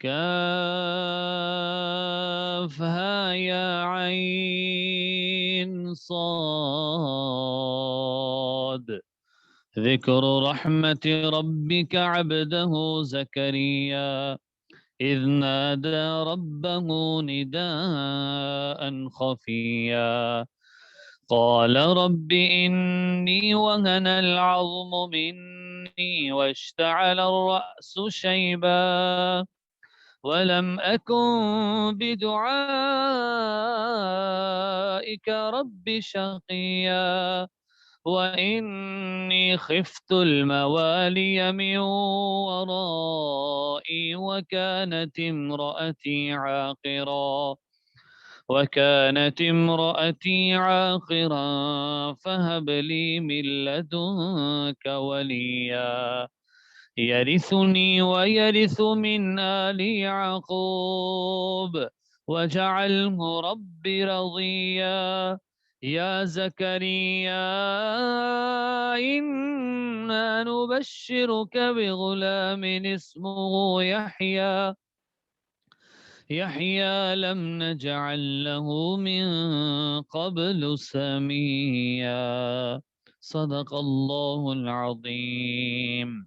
كافها يا عين صاد ذكر رحمة ربك عبده زكريا إذ نادى ربه نداء خفيا قال رب إني وهن العظم مني واشتعل الرأس شيبا ولم أكن بدعائك رب شقيا وإني خفت الموالي من ورائي وكانت امرأتي عاقرا فهب لي من لدنك وليا يرثني ويرث من آل يعقوب واجعله رب رضيا يا زكريا إنا نبشرك بغلام اسمه يحيى لم نجعل له من قبل سميا صدق الله العظيم.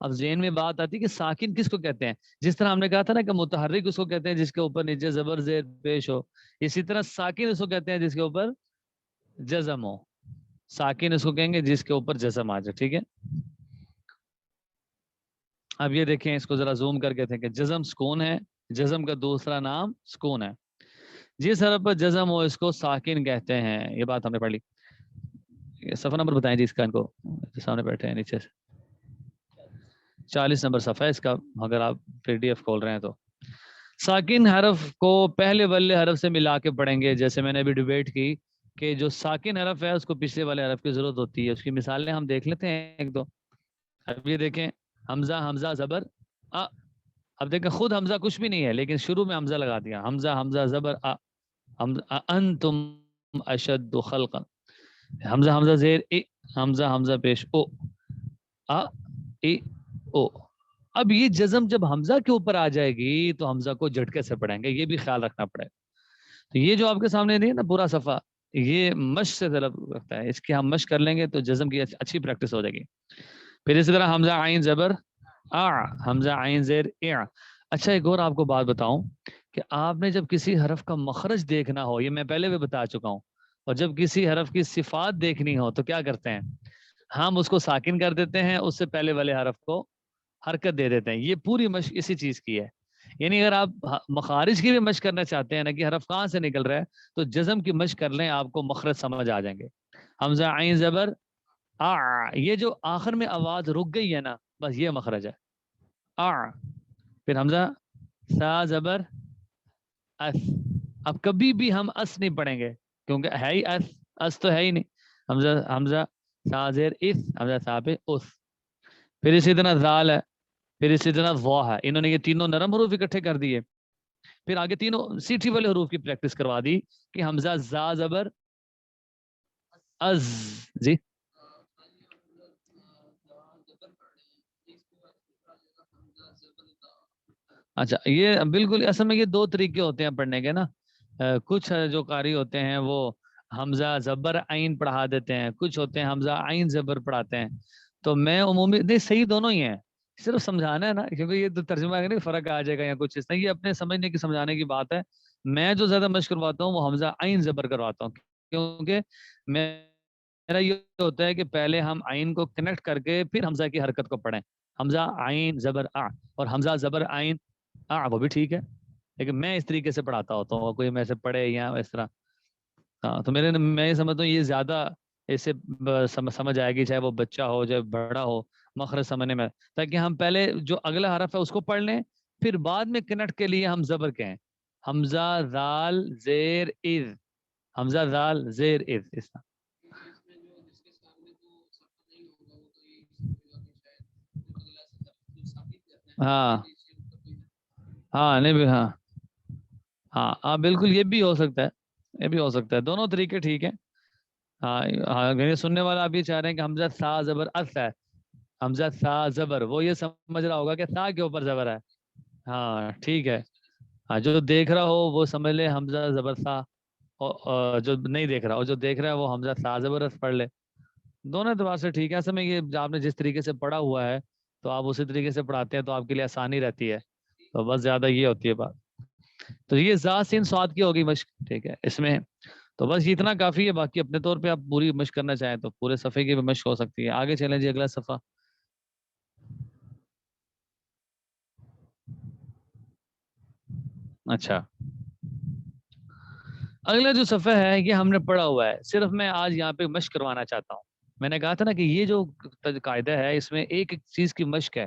اب ذہن میں بات آتی ہے کہ ساکن کس کو کہتے ہیں. جس طرح ہم نے کہا تھا نا کہ متحرک اس کو کہتے ہیں جس کے اوپر نیچے زبر زیر پیش ہو, اسی طرح ساکن اس کو کہتے ہیں جس کے اوپر جزم ہو. ساکن اس کو کہیں گے جس کے اوپر جزم آ جائے. ٹھیک ہے, اب یہ دیکھیں اس کو ذرا زوم کر کے تھے کہ جزم سکون ہے, جزم کا دوسرا نام سکون ہے. جس حرف پر جزم ہو اس کو ساکن کہتے ہیں. یہ بات ہم نے پڑھ لی. صفحہ نمبر بتائیں جی اس کا, ان کو سامنے بیٹھے ہیں نیچے سے. 40 نمبر صفحہ ہے اس کا, اگر آپ پی ڈی ایف کھول رہے ہیں تو. ساکن حرف کو پہلے والے حرف سے ملا کے پڑھیں گے. جیسے میں نے ابھی ڈیبیٹ کی کہ جو ساکن حرف ہے اس کو پچھلے والے حرف کی ضرورت ہوتی ہے. اس کی مثالیں ہم دیکھ لیتے ہیں ایک دو. اب یہ دیکھیں حمزہ, حمزہ زبر آ. اب دیکھیں خود حمزہ کچھ بھی نہیں ہے لیکن شروع میں حمزہ لگا دیا. حمزہ, حمزہ زبر آ. انتم اشد خلقا. حمزہ, حمزہ زیر ای. حمزہ, حمزہ پیش او. آ ای او. اب یہ جزم جب حمزہ کے اوپر آ جائے گی تو حمزہ کو جھٹکے سے پڑھیں گے. یہ بھی خیال رکھنا پڑے گا. تو یہ جو آپ کے سامنے نہیں ہے نا پورا صفحہ, یہ مشق سے طلب رکھتا ہے. اس کی ہم مشق کر لیں گے تو جزم کی اچھی پریکٹس ہو جائے گی. پھر اسی طرح حمزہ عین زبر آ. حمزہ عین زیر اع. اچھا ایک اور آپ کو بات بتاؤں کہ آپ نے جب کسی حرف کا مخرج دیکھنا ہو, یہ میں پہلے بھی بتا چکا ہوں, اور جب کسی حرف کی صفات دیکھنی ہو تو کیا کرتے ہیں, ہم اس کو ساکن کر دیتے ہیں, اس سے پہلے والے حرف کو حرکت دے دیتے ہیں. یہ پوری مشق اسی چیز کی ہے. یعنی اگر آپ مخارج کی بھی مشق کرنا چاہتے ہیں نا کہ حرف کہاں سے نکل رہا ہے, تو جزم کی مشق کر لیں, آپ کو مخرج سمجھ آ جائیں گے. حمزہ عین زبر آ. یہ جو آخر میں آواز رک گئی ہے نا, بس یہ مخرج ہے آ. پھر حمزہ سا زبر اس. اب کبھی بھی ہم اس نہیں پڑھیں گے کیونکہ ہے ہی اس تو ہے ہی نہیں. حمزہ, حمزہ سا زیر اس. حمزہ سا پہ اس. پھر اسی طرح زال ہے. پھر اسی طرح وا ہے. انہوں نے یہ تینوں نرم حروف اکٹھے کر دیے. پھر آگے تینوں سیٹھی والے حروف کی پریکٹس کروا دی کہ حمزہ زا زبر از. جی اچھا, یہ بالکل اصل میں یہ دو طریقے ہوتے ہیں پڑھنے کے نا. کچھ جو قاری ہوتے ہیں وہ حمزہ زبر عین پڑھا دیتے ہیں, کچھ ہوتے ہیں حمزہ عین زبر پڑھاتے ہیں. تو میں عمومی نہیں, صحیح دونوں ہی ہیں, صرف سمجھانا ہے نا, کیونکہ یہ تو ترجمہ ہے نہیں, فرق آ جائے گا یا کچھ اس طرح. یہ اپنے سمجھنے کی سمجھانے کی بات ہے. میں جو زیادہ مشق کرواتا ہوں وہ حمزہ عین زبر کرواتا ہوں, کیونکہ میرا یہ ہوتا ہے کہ پہلے ہم عین کو کنیکٹ کر کے پھر حمزہ کی حرکت کو پڑھیں. حمزہ عین زبر آ اور حمزہ زبر عین آ, وہ بھی ٹھیک ہے, لیکن میں اس طریقے سے پڑھاتا ہوتا ہوں, کوئی میں سے پڑھے یا اس طرح. ہاں, تو میں یہ سمجھتا ہوں یہ زیادہ اس سے سمجھ آئے گی, چاہے وہ بچہ ہو چاہے بڑا ہو, مخرج سمجھنے میں, تاکہ ہم پہلے جو اگلا حرف ہے اس کو پڑھ لیں, پھر بعد میں کنیکٹ کے لیے ہم زبر کہیں. حمزہ زال زیر از. حمزہ زال زیر از اس طرح. ہاں ہاں نہیں بھی ہاں ہاں ہاں بالکل, یہ بھی ہو سکتا ہے, یہ بھی ہو سکتا ہے. دونوں طریقے ٹھیک ہیں. ہاں ہاں, میرے سننے والا آپ یہ چاہ رہے ہیں کہ حمزہ سا زبر اس ہے. حمزہ سا زبر, وہ یہ سمجھ رہا ہوگا کہ سا کے اوپر زبر ہے. ہاں ٹھیک ہے. ہاں, جو دیکھ رہا ہو وہ سمجھ لے حمزہ زبر سا, اور جو نہیں دیکھ رہا, اور جو دیکھ رہا ہے وہ حمزہ سا زبر اس پڑھ لے. دونوں اعتبار سے ٹھیک ہے. اصل میں یہ آپ نے جس طریقے سے پڑھا ہوا ہے تو آپ اسی طریقے سے پڑھاتے ہیں تو آپ کے لیے آسانی رہتی ہے. تو بس زیادہ یہ ہوتی ہے بات. تو یہ ذا سین سواد کی ہوگی مشق, ٹھیک ہے اس میں. تو بس یہ اتنا کافی ہے. باقی اپنے طور پہ آپ پوری مشق کرنا چاہیں تو پورے صفحے کی بھی مشق ہو سکتی ہے. آگے چلیں جی, اگلا صفحہ. اچھا, اگلا جو صفحہ ہے یہ ہم نے پڑھا ہوا ہے, صرف میں آج یہاں پہ مشق کروانا چاہتا ہوں. میں نے کہا تھا نا کہ یہ جو قاعدہ ہے اس میں ایک ایک چیز کی مشق ہے.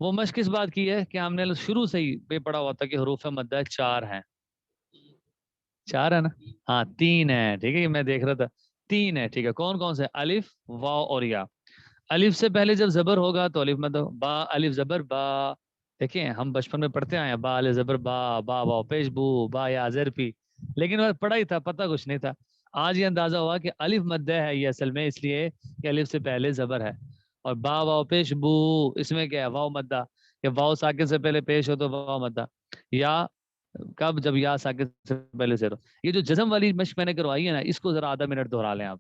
وہ مشق کس بات کی ہے کہ ہم نے شروع سے ہی پہ پڑھا ہوا تھا کہ حروف مدہ 4 ہیں. 4 ہے نا, ہاں 3 ہے, ٹھیک ہے, یہ میں دیکھ رہا تھا 3 ہے. ٹھیک ہے, کون کون سے, الف واو اور یا. الف سے پہلے جب زبر ہوگا تو الف مد با, الف زبر با. دیکھیں ہم بچپن میں پڑھتے آئے ہیں, با الف زبر با, با واو پیش بو, با یا زر پی, لیکن وہ پڑھا ہی تھا, پتہ کچھ نہیں تھا. آج یہ اندازہ ہوا کہ الف مد ہے یہ اصل میں, اس لیے کہ الف سے پہلے زبر ہے. اور با واو پیش بو, اس میں کیا ہے, واو مدہ, کہ واو ساکن سے پہلے پیش ہو تو واو مدہ. یا کب, جب یا ساکن سے پہلے زیر ہو. یہ جو جزم والی مشق میں نے کروائی ہے نا, اس کو ذرا آدھا منٹ دہرا لیں آپ.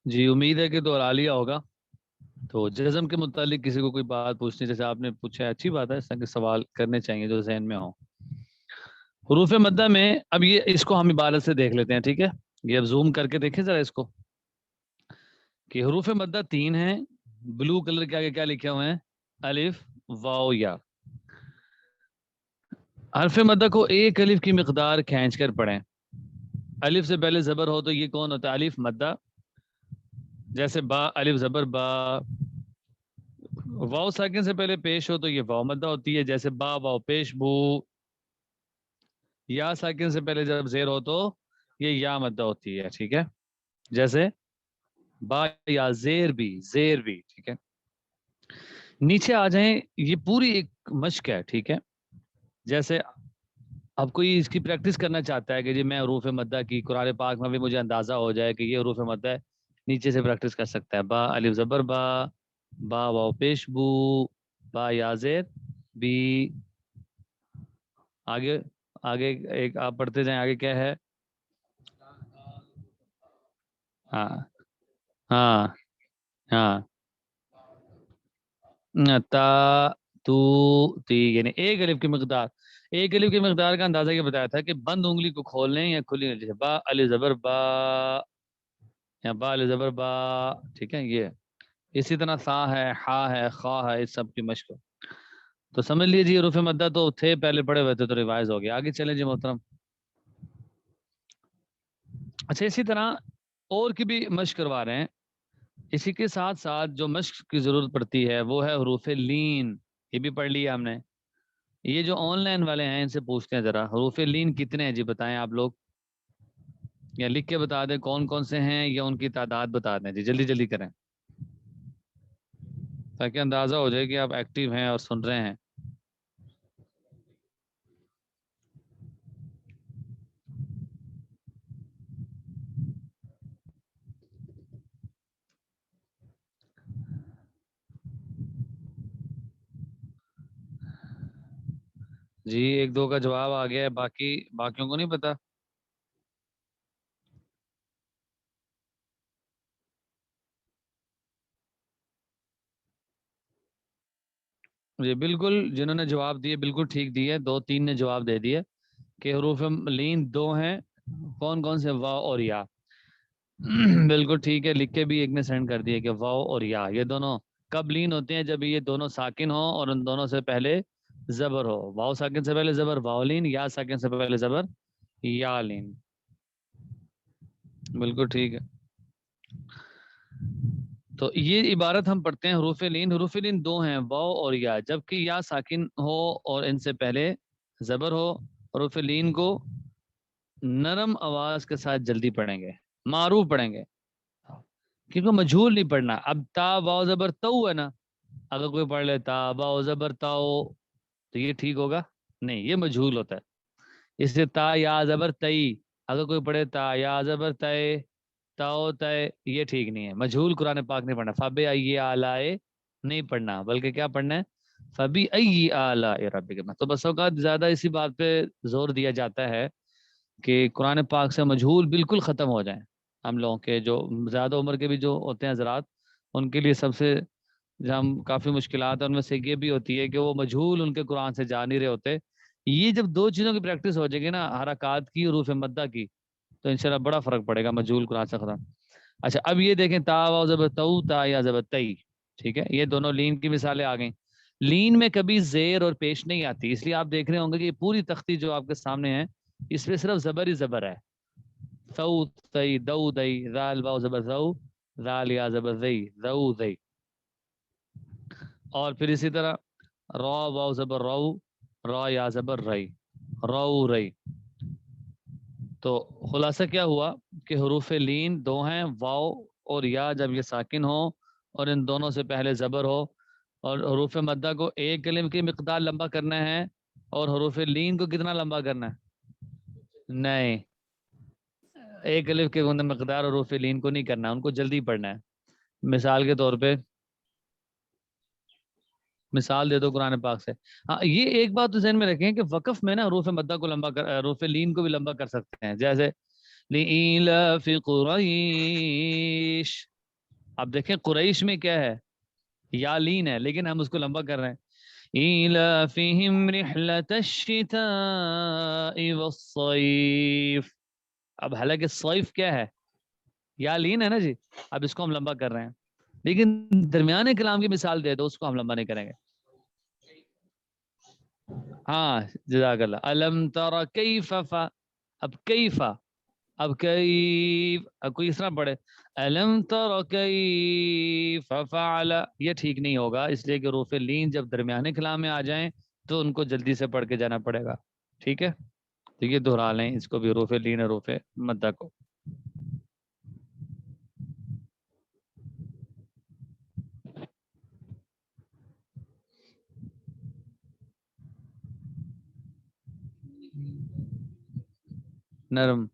جی امید ہے کہ دوہرا لیا ہوگا. تو جزم کے متعلق کسی کو کوئی بات پوچھنی جیسے آپ نے پوچھا ہے اچھی بات ہے, اس طرح کے سوال کرنے چاہیے جو ذہن میں ہوں. حروف مدہ میں اب یہ اس کو ہم عبارت سے دیکھ لیتے ہیں, ٹھیک ہے. یہ اب زوم کر کے دیکھیں ذرا اس کو کہ حروف مدہ 3 ہیں. بلو کلر کے آگے کیا لکھے ہوئے ہیں؟ الف واو یا. حرف مدہ کو ایک الف کی مقدار کھینچ کر پڑھیں. الف سے پہلے زبر ہو تو یہ کون ہوتا ہے؟ الف مدہ. جیسے با الف زبر با. واو ساکن سے پہلے پیش ہو تو یہ واو مدہ ہوتی ہے, جیسے با واو پیش بو. یا ساکن سے پہلے جب زیر ہو تو یہ یا مدہ ہوتی ہے, ٹھیک ہے. جیسے با یا زیر بھی, زیر بھی, ٹھیک ہے. نیچے آ جائیں, یہ پوری ایک مشق ہے, ٹھیک ہے. جیسے اب کوئی اس کی پریکٹس کرنا چاہتا ہے کہ جی میں حروف مدہ کی قرآن پاک میں بھی مجھے اندازہ ہو جائے کہ یہ حروف مدہ ہے, نیچے سے پریکٹس کر سکتا ہے. با الف زبر با, با واو پیش بو, با یا زیر بی. آگے آگے ایک آپ پڑھتے جائیں, آگے کیا ہے؟ ہاں ہاں ہاں. تا تو تی, یعنی ایک الف کی مقدار. ایک الف کی مقدار کا اندازہ یہ بتایا تھا کہ بند انگلی کو کھول لیں یا کھلی انگلی سے. با الف زبر با یا با الف زبر با, ٹھیک ہے. یہ اسی طرح سا ہے, ہا ہے, خا ہے, اس سب کی مشق. تو سمجھ لیجیے حروف مدہ تو تھے پہلے پڑے ہوئے تھے تو ریوائز ہو گیا. آگے چلیں جی محترم. اچھا اسی طرح اور کی بھی مشق کروا رہے ہیں. اسی کے ساتھ ساتھ جو مشق کی ضرورت پڑتی ہے وہ ہے حروف لین. یہ بھی پڑھ لیا ہم نے. یہ جو آن لائن والے ہیں ان سے پوچھتے ہیں ذرا حروف لین کتنے ہیں جی, بتائیں آپ لوگ, یا لکھ کے بتا دیں کون کون سے ہیں, یا ان کی تعداد بتا دیں جی, جلدی جلدی کریں تاکہ اندازہ ہو جائے کہ آپ ایکٹیو ہیں اور سن رہے ہیں. جی ایک دو کا جواب آ گیا ہے, باقیوں کو نہیں پتا. جی بالکل, جنہوں نے جواب دیے بالکل ٹھیک دیے, دو تین نے جواب دے دیے کہ حروف لین دو ہیں. کون کون سے؟ واو اور یا. بالکل ٹھیک ہے, لکھ کے بھی ایک نے سینڈ کر دیا کہ واو اور یا یہ دونوں کب لین ہوتے ہیں؟ جب یہ دونوں ساکن ہو اور ان دونوں سے پہلے زبر ہو. واو ساکن سے پہلے زبر واو لین, یا ساکن سے پہلے زبر یا لین. بالکل ٹھیک ہے. تو یہ عبارت ہم پڑھتے ہیں حروف لین. حروف لین دو ہیں, واو اور یا, جبکہ یا ساکن ہو اور ان سے پہلے زبر ہو. حروف لین کو نرم آواز کے ساتھ جلدی پڑھیں گے, معروف پڑھیں گے, کیونکہ مجھول نہیں پڑھنا. اب تا واو زبر تو ہے نا, اگر کوئی پڑھ لے تا واو زبر تاؤ تو یہ ٹھیک ہوگا؟ نہیں, یہ مجھول ہوتا ہے. اس سے تا یا زبر تئی, اگر کوئی پڑھے تا یا زبر تے تاؤ تے, یہ ٹھیک نہیں ہے. مجھول قرآن پاک نہیں پڑھنا. فبے ای آلائے نہیں پڑھنا, بلکہ کیا پڑھنا ہے؟ فبی ای آلائے ربکما. تو بس اوقات زیادہ اسی بات پہ زور دیا جاتا ہے کہ قرآن پاک سے مجھول بالکل ختم ہو جائیں. ہم لوگوں کے جو زیادہ عمر کے بھی جو ہوتے ہیں حضرات, ان کے لیے سب سے ہم کافی مشکلات ہیں. ان میں سے یہ بھی ہوتی ہے کہ وہ مجھول ان کے قرآن سے جا نہیں رہے ہوتے. یہ جب دو چیزوں کی پریکٹس ہو جائے گی نا, حرکات کی, حروف مدہ کی, تو انشاءاللہ بڑا فرق پڑے گا مجھول قرآن سے ختم. اچھا اب یہ دیکھیں تا واو زبر تو, تا یا زبر تئی, ٹھیک ہے. یہ دونوں لین کی مثالیں آ گئیں. لین میں کبھی زیر اور پیش نہیں آتی, اس لیے آپ دیکھ رہے ہوں گے کہ یہ پوری تختی جو آپ کے سامنے ہے اس میں صرف زبر ہی زبر ہے. ثو ثئی دو دئی, ذال واو زبر ذو, ذال یا زبر ذی, ذو ذی. اور پھر اسی طرح را واو زبر رو, را یا زبر رئی, رو رئی. تو خلاصہ کیا ہوا کہ حروف لین دو ہیں, واو اور یا جب یہ ساکن ہو اور ان دونوں سے پہلے زبر ہو. اور حروف مدہ کو ایک کلم کی مقدار لمبا کرنا ہے, اور حروف لین کو کتنا لمبا کرنا ہے؟ نہیں, ایک الف کے مقدار حروف لین کو نہیں کرنا, ان کو جلدی پڑھنا ہے. مثال کے طور پہ مثال دے دو قرآن پاک سے. ہاں یہ ایک بات تو ذہن میں رکھیں کہ وقف میں نا حروف مدہ کو لمبا کر, حروف لین کو بھی لمبا کر سکتے ہیں. جیسے لِإِيلَافِ قُرَيْشٍ, اب دیکھیں قریش میں کیا ہے، یا لین ہے، لیکن ہم اس کو لمبا کر رہے ہیں. ایلافہم رحلۃ الشتاء والصیف. اب حالانکہ صیف کیا ہے، یا لین ہے نا جی. اب اس کو ہم لمبا کر رہے ہیں، لیکن درمیانے کلام کی مثال دے دو اس کو ہم لمبا نہیں کریں گے. ہاں جزاک اللہ. الم تر کیف اب کیف، اب کیف، اب کوئی اس طرح پڑھے الم تر کیف فعل، یہ ٹھیک نہیں ہوگا، اس لیے کہ حروف لین جب درمیانے کلام میں آ جائیں تو ان کو جلدی سے پڑھ کے جانا پڑے گا. ٹھیک ہے، تو یہ دہرا لیں اس کو بھی، حروف لین حروف مدہ کو. نرم